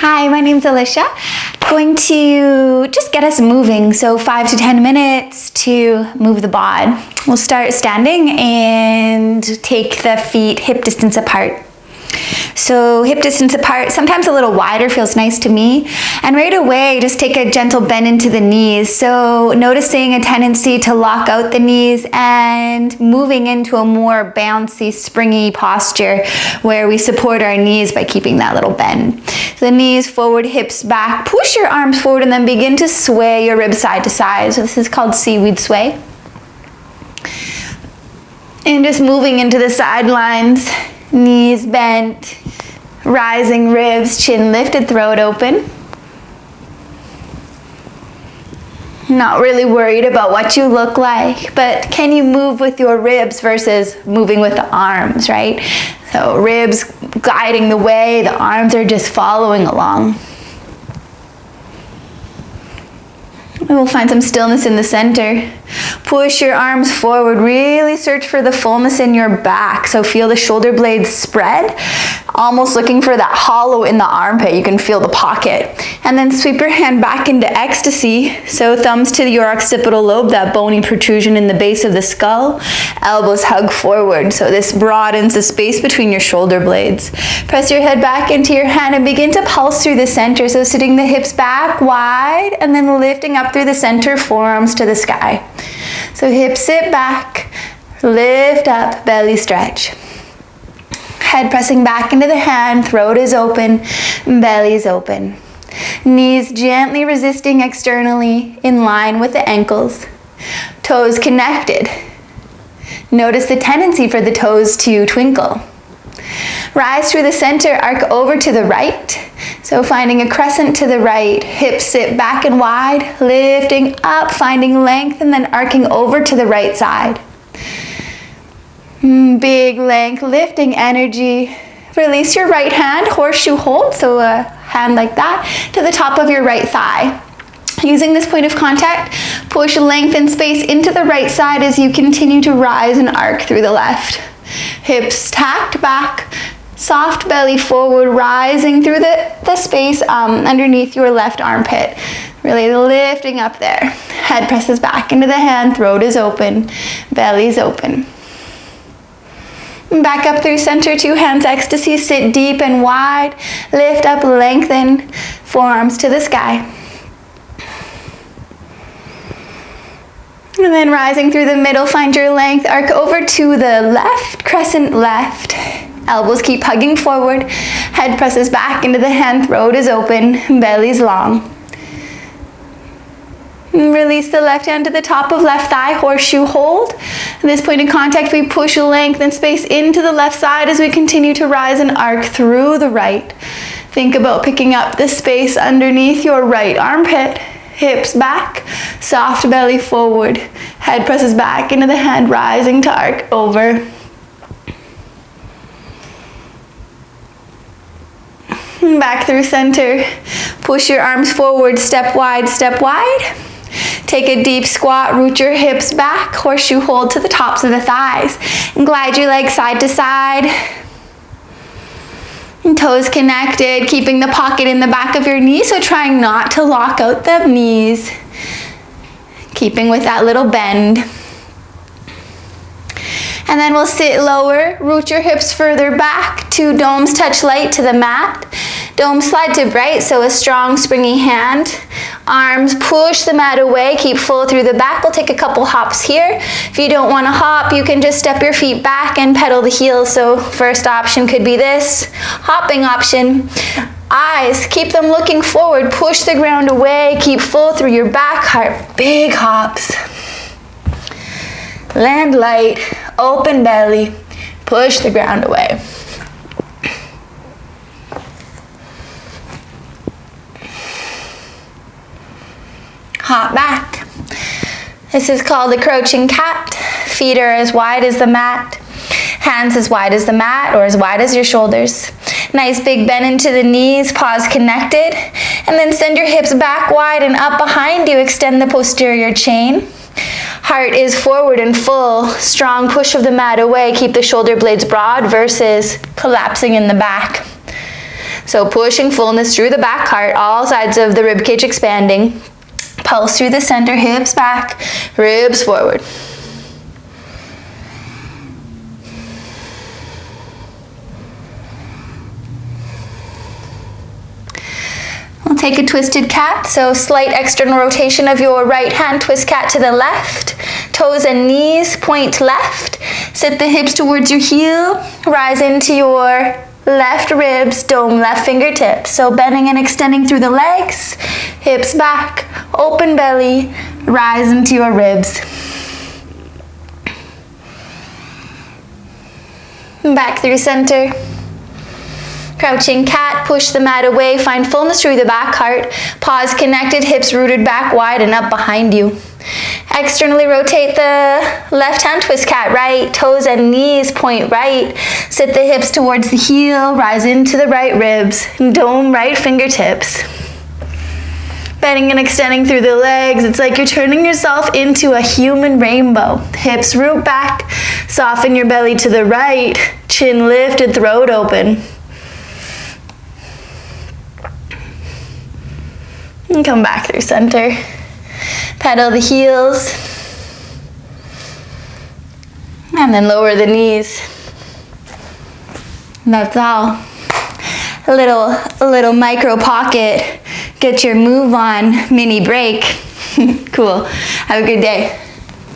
Hi, my name's Alicia. Going to just get us moving, so 5 to 10 minutes to move the bod. We'll start standing and take the feet hip distance apart. So hip distance apart, sometimes a little wider feels nice to me. And right away, just take a gentle bend into the knees. So noticing a tendency to lock out the knees and moving into a more bouncy, springy posture where we support our knees by keeping that little bend. So the knees forward, hips back, push your arms forward and then begin to sway your ribs side to side. So this is called seaweed sway. And just moving into the sidelines. Knees bent, rising ribs, chin lifted, throat open. Not really worried about what you look like, but can you move with your ribs versus moving with the arms, right? So ribs guiding the way, the arms are just following along. And we'll find some stillness in the center. Push your arms forward. Really search for the fullness in your back. So feel the shoulder blades spread, almost looking for that hollow in the armpit. You can feel the pocket. And then sweep your hand back into ecstasy. So thumbs to your occipital lobe, that bony protrusion in the base of the skull. Elbows hug forward. So this broadens the space between your shoulder blades. Press your head back into your hand and begin to pulse through the center. So sitting the hips back wide and then lifting up through the center, forearms to the sky. So hips sit back, lift up, belly stretch. Head pressing back into the hand, throat is open, belly's open. Knees gently resisting externally in line with the ankles. Toes connected. Notice the tendency for the toes to twinkle. Rise through the center, arc over to the right. So finding a crescent to the right, hips sit back and wide, lifting up, finding length, and then arcing over to the right side. Big length, lifting energy. Release your right hand, horseshoe hold, so a hand like that, to the top of your right thigh. Using this point of contact, push length and space into the right side as you continue to rise and arc through the left. Hips tacked back, soft belly forward, rising through the space underneath your left armpit. Really lifting up there. Head presses back into the hand, throat is open, belly's open. Back up through center, two hands ecstasy, sit deep and wide, lift up, lengthen, forearms to the sky. And then rising through the middle, find your length, arc over to the left, crescent left. Elbows keep hugging forward, head presses back into the hand, throat is open, belly's long. Release the left hand to the top of left thigh, horseshoe hold. At this point in contact, we push length and space into the left side as we continue to rise and arc through the right. Think about picking up the space underneath your right armpit. Hips back, soft belly forward. Head presses back into the hand, rising to arc over. Back through center. Push your arms forward, step wide, step wide. Take a deep squat, root your hips back, horseshoe hold to the tops of the thighs. And glide your legs side to side. And toes connected, keeping the pocket in the back of your knee, so trying not to lock out the knees. Keeping with that little bend. And then we'll sit lower, root your hips further back, two domes touch light to the mat. Dome slide to bright, so a strong springy hand. Arms push the mat away, keep full through the back. We'll take a couple hops here. If you don't want to hop, you can just step your feet back and pedal the heels. So first option could be this, hopping option. Eyes, keep them looking forward, push the ground away, keep full through your back, heart, big hops. Land light, open belly, push the ground away. Hop back. This is called the crouching cat. Feet are as wide as the mat. Hands as wide as the mat or as wide as your shoulders. Nice big bend into the knees, paws connected. And then send your hips back wide and up behind you. Extend the posterior chain. Heart is forward and full. Strong push of the mat away. Keep the shoulder blades broad versus collapsing in the back. So pushing fullness through the back heart, all sides of the ribcage expanding. Pulse through the center, hips back, ribs forward. We'll take a twisted cat, so slight external rotation of your right hand, twist cat to the left, toes and knees point left, sit the hips towards your heel, rise into your left ribs, dome left fingertips, so bending and extending through the legs, hips back, open belly, rise into your ribs. Back through center. Crouching cat, push the mat away, find fullness through the back heart. Paws connected, hips rooted back wide and up behind you. Externally rotate the left hand, twist cat right, toes and knees point right. Sit the hips towards the heel, rise into the right ribs, dome right fingertips. Bending and extending through the legs. It's like you're turning yourself into a human rainbow. Hips root back, soften your belly to the right, chin lifted, throat open. And come back through center. Pedal the heels. And then lower the knees. And that's all. A little micro pocket. Get your move on mini break. Cool. Have a good day.